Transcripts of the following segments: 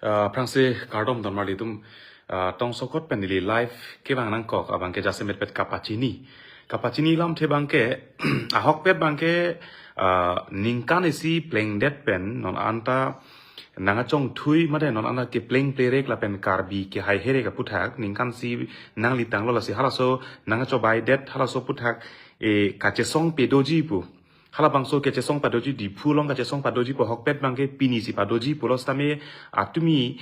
Prangse kardom don marlitum Tongsekot penili live ke bang nangkok abang ke jasemet pet Kapachini lam the bangke ahok pet bangke ningkan isi playing dead pen non anta nangachong thui made non anta ke playing playrek la pen karbi ke hai here ka puthak ningkan si nang litang lo la si halaso nangacho bai dead halaso puthak e kachesong pedoji pu hala bangso kachesong padoji di phulong kachesong padoji po hokpet bangke pini si padoji polos tame atumi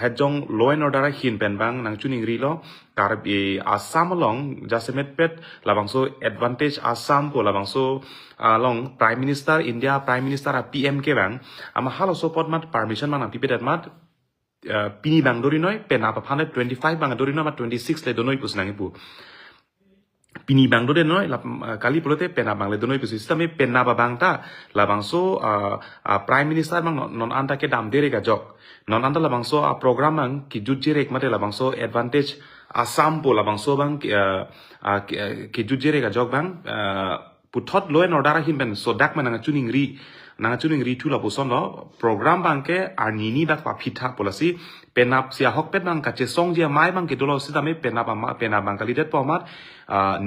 hejong law and order hin pen bang nang chuning rilo karbi asam long jasemet pet labangso advantage asam po labangso long prime minister india prime minister pm ke bang ama halo support mat permission man pipedat mat pini bang dori noi pen apa 125 bang dori noi mat 26 le donoi pusnangi pu pini bang do de noi kali pulote pena bang le do noi pisu sistem pena ba bang ta la bang so prime minister bang non anta ke dam dere ga jok non anta la bang so program bang ki jujire mate la bang so advantage asam po la bang so bang ki jujire ga jok bang puthot lo en order hin ben so dak man nga chuning ri thu la poson no program bang ke arnini bak pa phitha polasi penap sia hok pet bang kachesongji mai bang ke dolo sidame penap bang kalidet pomat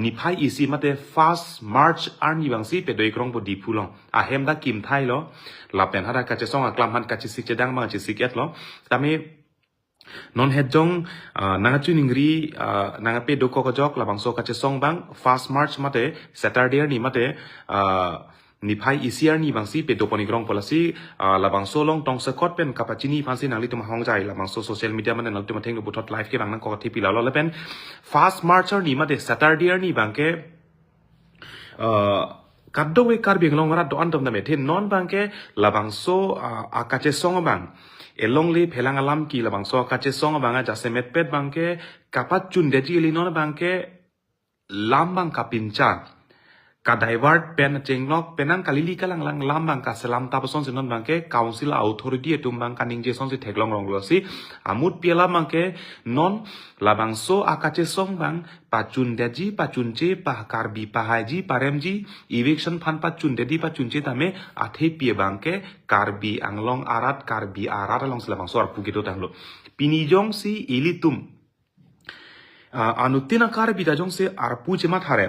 niphai isi mate fast march army bang si pedoi krong bo dipulong ahem da kim thai lo la pen hada kachesong aklam han kachesik chedang bang chesiket lo tame non hejong nanga chuning ri nanga pe doko ko jok la bang so kachesong bang fast march mate saturday ni mate niphai isiar ni bangsi pe doponi grong polasi labang solong Tongsekot pen Kapachini phansi nangli tum hongjai labang so social media man nang tum theng buthot live ke bang nang ko thipi la lo pen fast marcher ni ma de saturday ni bangke kaddo we kar bing long ra do antom na me the non bangke labang so akache song bang elongli phelang alam ki labang so akache song banga jasemet pet bangke kapachun deji li non bangke lambang kapincha ka divert pen chengnok penang kalili kalang lang lambang ka selam tapason sinon bangke council authority tumbang kaning je song si theklong rong losi amut piala bangke non labang so akache song bang pachun deji pachunche pa karbi pahaji paremji eviction phan pachun dedi pachunche tame athe pie bangke karbi anglong arat karbi arat long selabang so arpu gitu tanglo pinijong si ilitum anutina karbi dajong se arpu chema thare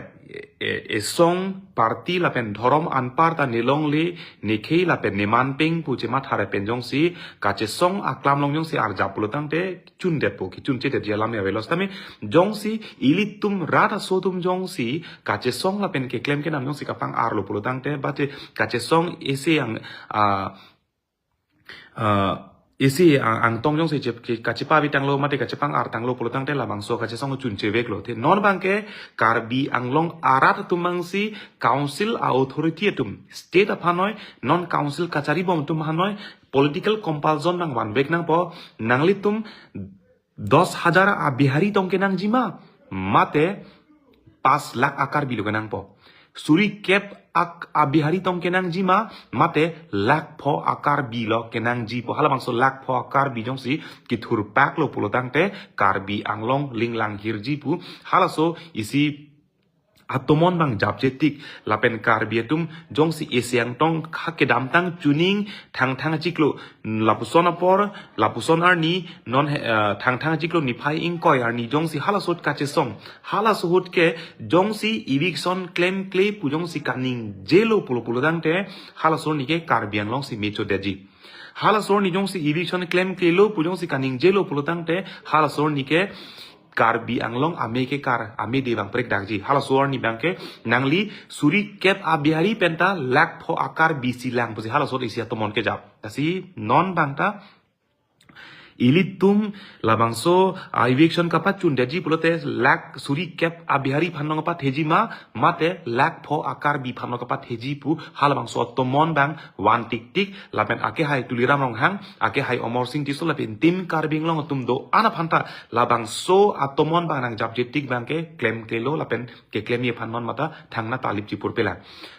song party la pen thorom anpar ta nilong le nikhei la pen neman ping pu chema thare pen jong si kache song aklam long jong si arja pulotang te chun det po ki chun che te jalam ya velos tame jong si ilitum rata sotum jong si kache song la pen ke claim ke nam jong si kapang arlo pulotang te bate kache song ese ang isi ang tong jong se kachipa bitang lo mate kachipang artang lo pulutang te labang so kachesong chun chevek lo the non bangke karbi anglong arat tumang si council authority tum state aphanoi non council kachari bom tum hanoi political compulsion nang wan bek nang po nangli tum 10,000 bihari tongke nang jima mate 5 lakh akar bilo nang po suri kep ak abihari tong kenang jima mate lak pho akar bilo kenang ji po halabang so lak pho akar bijong si kithur pak lo pulotang te karbi anglong linglang hirji pu halaso isi atomon bang japjetik lapen karbietum jong si esiang tong khake damtang tuning thang chiklo lapuson apor lapuson arni non thang chiklo niphai ingkoi arni jong si halasot kachesong halasot ke jong si eviction claim pujong si kaning jelo pulo dangte halasor ni ke karbiang long si mecho deji halasor ni jong si eviction claim lo pujong si kaning jelo pulo dangte halasor ni ke karbi anglong ame ke kar ame de bang prek dagji hala suar ni bangke nangli suri kep abihari penta lak pho akar bisilang pusi hala sot isia tomon ke jap tasi non bangta ilitum labangso eviction kapa chun deji pulote lak suri kep abihari phanong pa theji ma mate lak pho akar bi phanong pa theji pu halabangso tomon bang wan tik lapen ake hai tuliram rong hang ake hai omor sing tisol lapen tim karbing long tum do ana phanta labangso atomon bang nang jap jetik bang ke claim kelo lapen ke claim ye phanon mata thangna talip chi purpela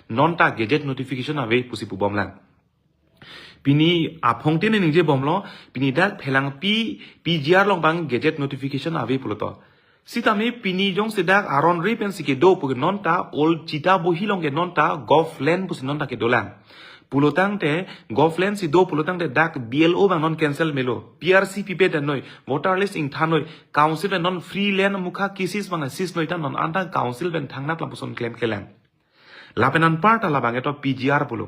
non ta gadget notification ave pusi pu bomlang pini apong tene ningje bomlo pini dak phelang PGR long bang gadget notification ave puloto sitame pini jong sedak aron repen sike do pu non ta ol chita bohi long ke non ta golf land pus non ta ke dolang pulotang te government si do pulotang te dak BLO bang non cancel melo PRC pipe dan noi voter list ing thanoi council ben non free land mukha kisis bang sis noi tan non anta council ben thangnat lapuson claim kelang lapenan part ala bang eto PGR pulo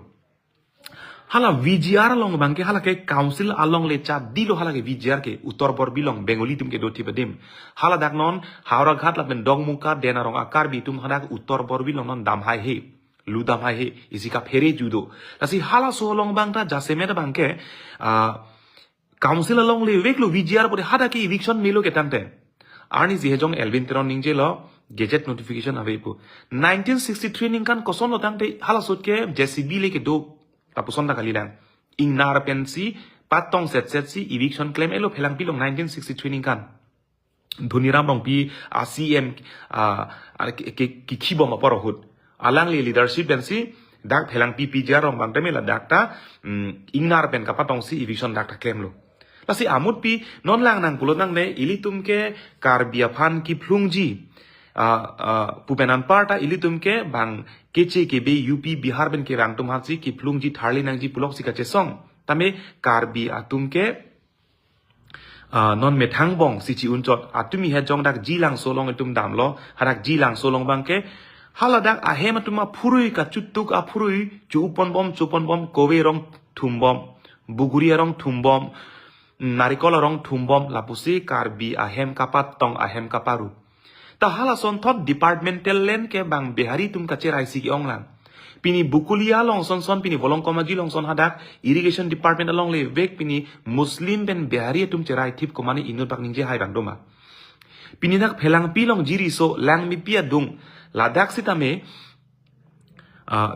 hala VGR along bang ke hala ke council along le cha dilo hala ke VGR ke uttor bor bilong bengali tum ke do tibadim hala dak non haura ghat lapen dong muka denarong akar bi tum hadak uttor bor bilong non dam hai he ludam hai he isika phere judo lasi hala so long bang ta jasemer bang ke council along le weklo VGR pore hada ke eviction milo ke tante arni jehjong elvin teron ningje lo gazette notification avepo 1963 ningkan koson lo tangte hala sot ke JCB le ke do tapuson da kalilang ingnar pensi patong set si eviction claim elo phelang pilong 1963 ningkan dhuniram rong pi CM ki khibom aparhut alang le leadership pensi dak phelang pi PGR rong bang temela dakta ingnar pen kapatong si eviction dakta claim lo lasi amut pi non lang nang pulot nang ne ilitum ke karbia phan ki phlungji pupenan parta ilitum ke bang keche ke be UP Bihar ben ke rang tum hansi ki phlungji tharli nangji pulok sika chesong tame karbi atum ke non methang bong sichi unchot atumi he jong dak jilang solong etum damlo harak jilang solong bang ke haladak ahem atuma phurui ka chutuk a phurui chupon bom kowe rong thumbom buguri rong thumbom narikol rong thumbom lapusi karbi ahem kapat tong ahem kaparu ta hala son thot departmental land ke bang behari tum kache raisi ki onglang pini bukulia long son pini volong komaji long son hadak irrigation department along le vek pini muslim ben behari tum cherai thip komani inur bak ningje hai bang doma pini dak phelang pilong jiri so lang mi pia dung ladak sitame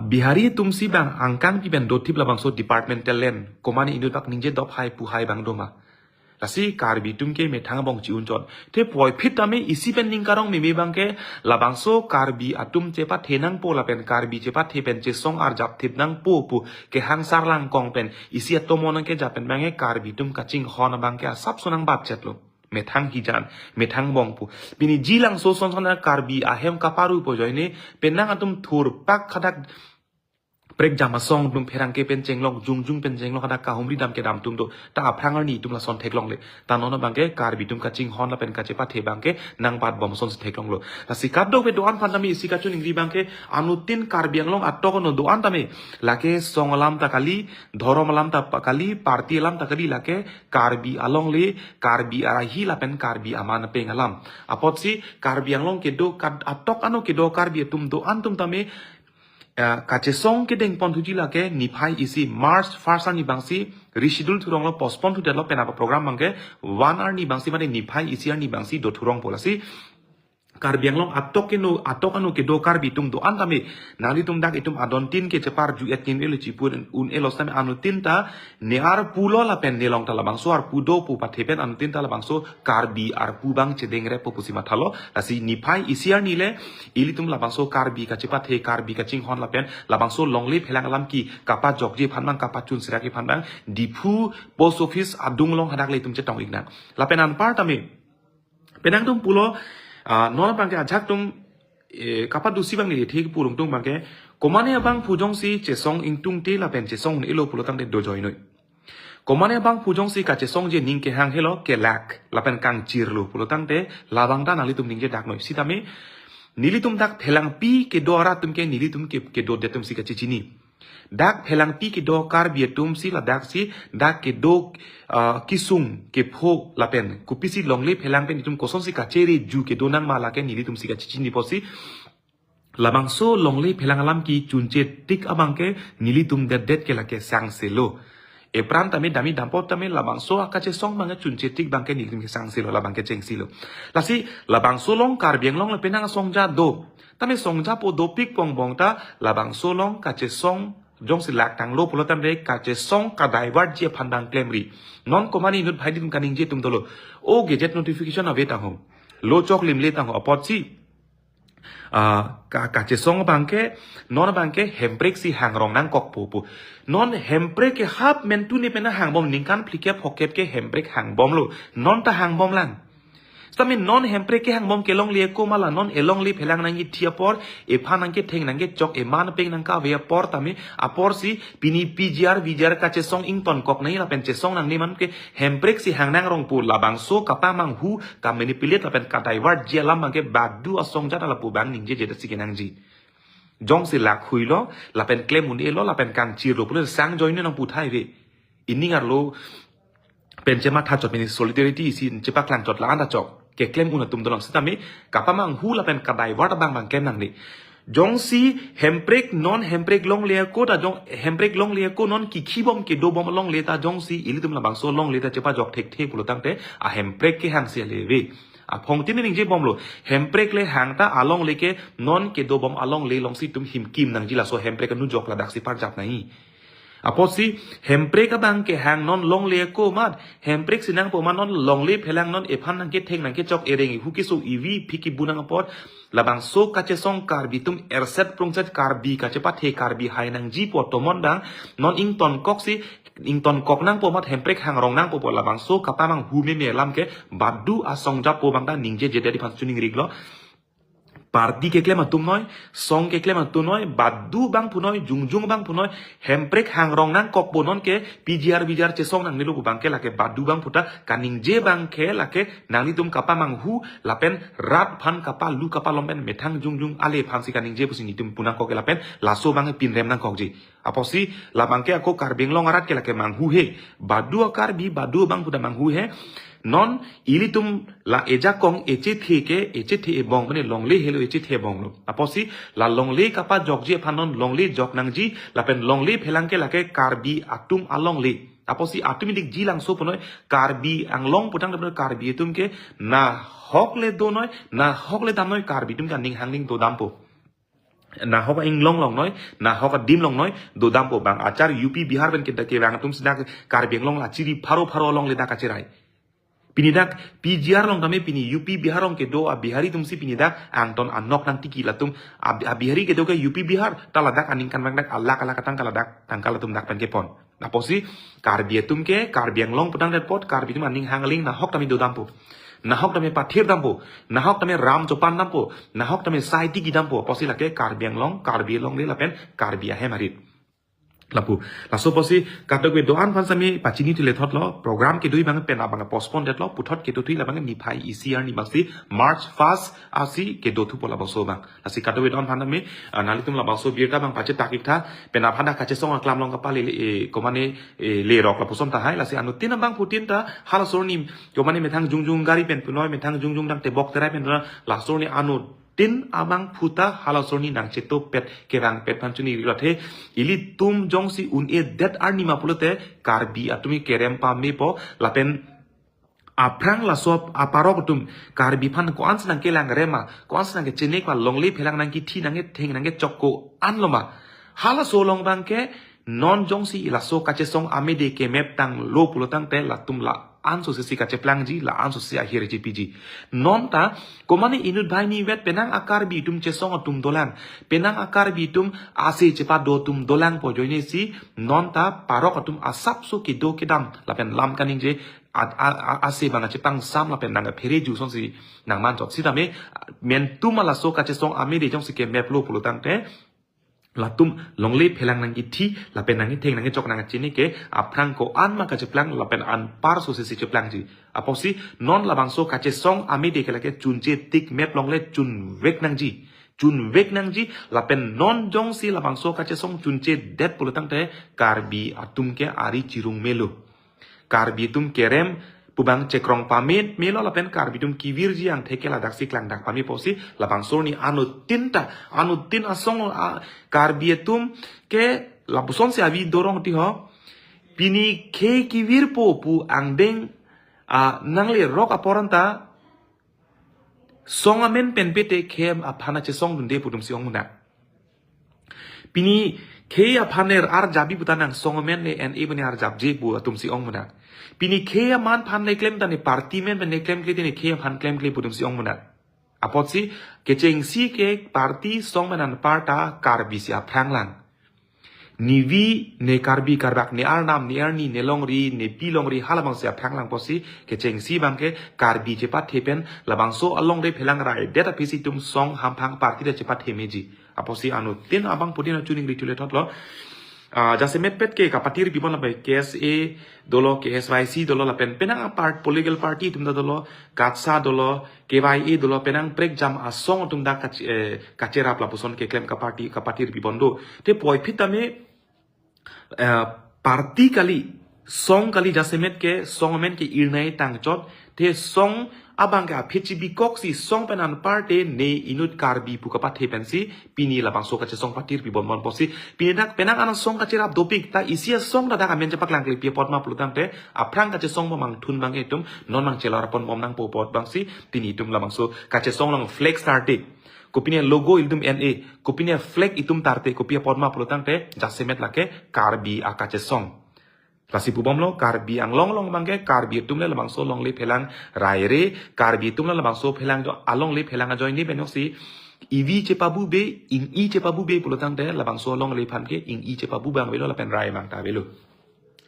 bihari tum si bang angkang pi ben do thip labang so departmental land komani inur bak ningje dop hai pu hai bang doma lasi karbi tumke me thang bong chi unchon te poi phit tame isi pen ning karong mi bangke labangso karbi atum chepa thenang po la pen karbi chepa the pen che song ar jap thip nang pu ke hang sar lang kong pen isi atomo nang ke japen bange karbi tum kaching hon bangke sap sonang bat chetlo me thang hijan me thang bong pu bini jilang so son son karbi ahem kaparu po joine penang atum thur pak khadak prek jama song dum pherang ke pen chenglong jung pen chenglong kada ka humri dam ke dam tum do ta phrangar ni tum la son theklong le ta non bangke kar bitum ka ching hon la pen ka chepa the bangke nang pat bom son theklong lo ta sikap do be doan phandami sika chun ingri bangke anutin kar bianglong atto no doan tame lake songalam ta kali dhoromalam ta kali parti alam ta kali lake karbi along le karbi arahi la pen karbi aman pengalam apot si karbi anglong ke do atok anu ke do karbi tum do antum tame kachesong ke deng pon thuji lake niphai isi March 1st ni bangsi reschedule thurong lo postpone to develop penapa program bangke 1 hour ni bangsi mane niphai isi ni bangsi do thurong polasi karbianglong atok anu ke do karbi tum do antame nali tum dak itum adontin ke chepar ju etkin elo chipun un elos tame anu tinta near pulo la pen nelong tala bangso ar pudo pu pathepen anu tinta la bangso karbi ar pu bang chedeng re popusi mathalo lasi niphai isiar nile ilitum la bangso karbi ka chepa the karbi ka ching hon la pen la bangso longle phelang alam ki kapa jokji phanbang kapa chun sira ki phanbang dipu post office adung long hadak le tum che tong igna la pen an par tame penang tum pulo non bangke ajak tum kapat dusi bang ni thik purung tung bangke komane bang pujong si chesong ingtung te la pen chesong elo pulotang de do joinoi komane bang pujong si ka chesong je ning ke hang helo ke lak la pen kang chirlu pulotang te labang da nali tum ning je dak noi sitame nilitum dak phelang pi ke do ara tum ke nilitum ke do de tum si ka chichini dak phelang pi ke do kar bietum si la dak si dak ke do kisung ke pho la pen kupisi longle phelang pen itum koson si ka cheri ju ke donang mala ke nilitum si ka chichini posi labang so longle phelang alam ki chunche tik abang ke nilitum det ke la ke sang selo e pran tame dami dampot tame labang so akache song bang chunche tik bang ke nilitum ke sang selo labang ke cheng silo lasi labang so long kar biang long la penang song ja do tame song ja po do pik pong bong ta labang so long kache song jong silak tang lo pulotam re kache song ka divert je phandang claimri non komani nut bhaidim kaning je tum dolo o gazette notification ave ta ho lo chok lim le ta ho apot si kache song bangke non bangke hembrek si hangrong nang kok pu non hembrek ke hap mentu ni pena hangbom ningkan plikep hoket ke hembrek hangbom lo non ta hangbom lang Sami non hemprek ke hang mom ke long le ko mala non elong le phelang nangi thiapor e phanang ke theng nange chok e man peng nang ka ve por tami apor si pini PGR VGR kachesong ing ton kok nai lapen chesong nang ni man ke hemprek si hang nang rong pu labang so kapa mang hu ka manipulate lapen ka divert je lam mang ke badu asong jana la pu bang ning je je si kenang ji jong si lak hui lo lapen claim un e lo lapen kang chi ro pu sang join nang pu thai ve ini ngar lo pen chema tha chot mini solidarity si chepa klang chot la anda chok ke claim una tum dolong sitami kapa mang hu la pen kadai wat bang kem nang ni jong si hemprek non hemprek long le ko ta jong hemprek long le ko non ki khibom ke do bom long le ta jong si ilitum la bang so long le ta chepa jok thek thek pulo tangte a hemprek ke hang se le ve a phong tin ning je bom lo hemprek le hang ta along le ke non ke do bom along le long si tum him kim nang ji la so hemprek nu jok la dak si par jap nai aposi hemprek ka bang ke hang non long le ko mat hemprek sinang po man non long le phelang non ephan nang ke theng nang ke chok ereng hu ki so ev phiki bunang apot labang so kachesong karbi tum erset prungset karbi kachepa the karbi hai nang ji po tomon dang non ing ton kok si ing ton kok nang po mat hemprek hang rong nang po labang so kapa mang hu me lam ke badu asong jap po bang da ningje je dari pan tuning riglo parti ke klema tum noi song ke klema tum noi badu bang punoi jungjung bang punoi hemprek hang rong nang kok bonon ke PGR VGR che song nang nilu bang ke lake badu bang puta kaning je bang ke lake nang ni tum kapa mang hu lapen rat phan kapa lu kapa lompen methang jungjung ale phan si kaning je pusing tum punang kok ke lapen laso bang pin rem nang kok ji aposi la bang ke ako karbeng long arat ke lake mang hu he badu akar bi badu bang puta mang hu he non ilitum la eja kong eche the e bong bane longle helo eche the bong lo aposi la longle kapa jokje phanon longle jok nangji la pen longle phelang ke lake karbi atum alongle aposi atumidik jilang so ponoi karbi anglong putang le karbi tum ke na hokle do noi na hokle dam noi karbi tum kan ning hangling do dampo na hoka ing long long noi na hoka dim long noi do dampo bang achar UP Bihar ben ke bang tum sidak karbi long la chiri pharo long le da kachirai pinidak PGR long tame pini UP Bihar long ke do a Bihari tumsi pinidak angton anok nang tiki latum a Bihari ke do ke UP Bihar taladak aning kan bang dak Allah kala katang kaladak tangkal tum dak pen ke pon naposi karbi tum ke karbi ang long putang dat pot karbi tum aning hangling na hok tami do dampo na hok tame pathir dampo na hok tame ram chopan dampo na hok tame sai tiki dampo posi lake karbi ang long le lapen karbi a hemarit lapu laso posi kato kwe doan fan sami pachini tile thot lo program ke dui bang pena bang postpone det lo puthot ke to thui la bang ni phai ECR ni bangsi March 1st asi ke do thu pola baso bang asi kato kwe doan fan me nalitum la baso birta bang pache takik tha pena phanda kache song aklam long kapali komane le rok la pusom ta hai la si anu tin bang putin ta hala sorni komane methang jungjung gari pen punoi methang jungjung dang te bok terai pen la sorni anu tin abang puta halasorni nang cheto pet kerang pet panchuni rilathe ili tum jongsi un e det arni ma pulote karbi atumi kerem pa me po lapen aprang la sop aparok tum karbi phan ko ans nang kelang rema ko ans nang ke chenek pa longle phelang nang ki thi nang e theng nang e chokko anloma hala so long bang ke non jongsi ila so kachesong amede ke map tang lo pulotang te la tum la anso sisi kache plangji la anso si akhir GPG non ta komane inut bhai ni vet penang akar bi tum chesong tum dolang penang akar bi tum ase chepa do tum dolang po joine si non ta parok tum asap so ki do kedam la pen lam kaning je ase banga chepang sam la pen nang phere ju son si nang man chot si dame men tum la so kache song ame de jong si ke map lo pulotang te latum longle phelang nang ithi lapen nang theng nang chok nang chini ke aprang ko an ma ka cheplang lapen an par so se cheplang ji aposi non labang so ka che song ami de ke lake chunche tik map longle chun vek nang ji lapen non jong si labang so ka che song chunche det pulutang te karbi atum ke ari chirung melo karbi tum kerem pubang cekrong pamit melo lapen karbi tum kivirji ang theke la daksi klang dak pami posi labang sorni anu tin asong karbi tum ke labuson se avi dorong ti ho pini ke kivir po pu angdeng nangle rok aporanta song amen pen pete kem aphana che song dunde putum si ong muna pini ke aphaner ar jabi butanang song amen le en even ar jabje bu atum si ong muna pini ke man phan le claim tani party men ben le claim kle tini ke phan claim kle putum si ong muna apotsi kecheng si ke party song manan parta karbi si apranglang nivi ne karbi karbak ne arnam ne arni ne longri ne pilongri halabang sia phanglang posi ke chengsi bangke karbi cepat thepen labangso alongle phelang rai data pisi tum song hamphang party de cepat hemeji aposi anu tin abang pudin tuning ritule thotlo jasemet pet ke kapatir bibon labai KSA dolo KSYC dolo lapen penang part political party tumda dolo katsa dolo KYA dolo penang prek jam asong tumda kachera plapuson ke klem kapatir bibondo te poi pitame party kali song kali jasemet ke songmen ke irnai tangchot te song abang ka PGB koksi song penan parte ne inut karbi puka pathe pensi pini labang so kache song patir pi bon posi pini dak penang anan song kache rap dopik ta isia song da ka men jepak lang kli pi pot ma plutang te aprang kache song mang thun bang etum non mang chelar pon mom nang po pot bang si pini tum labang so kache song lang flex starte kopine logo iltum NA kopine flag itum tarte kopia pot ma plutang te jasemet lake karbi akache song Lasi pubom lo karbi ang long bangke karbi tumle labang so long le phelang raire karbi tumle labang so phelang jo along le phelang join ni benoksi ivi cepabu be ing I cepabu be pulotang de labang so long le phan ke ing I cepabu bang belo lapen rai mang ta belo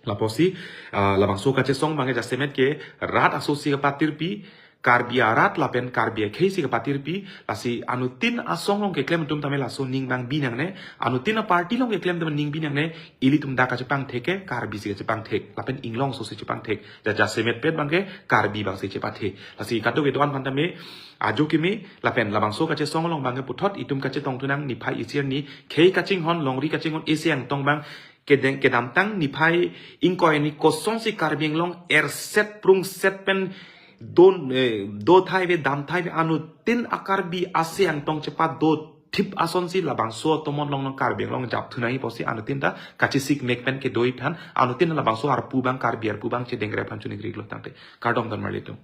laposi labang so kache song bangke jasemet ke rat asosi ke patir pi karbia rat lapen karbia keisi ke patir pi lasi anutin asong long ke klem tum tamela so ning bang binang ne anutin a party long ke klem tum ning binang ne ili tum da ka chepang theke karbi si ke chepang thek lapen inglong so se chepang thek ja semet pet bangke karbi bang se chepa the lasi katu ke doan pantame ajo kimi lapen labang so ka che song long bangke puthot itum ka che tong tunang ni phai isian ni khei kaching hon longri kaching hon esiang tong bang ke dam tang ni phai ingkoi ni kosong si karbing long set prung set pen do thai ve dam thai ve anu tin akar bi ase ang tong cepat do tip ason si labang so tomon long long karbeng long jap thunai posi anu tin da kachisik mekpen ke doi phan anu tin labang so ar pubang karbiar pubang che dengre phan chuni grig lo tangte kardom dan marlitum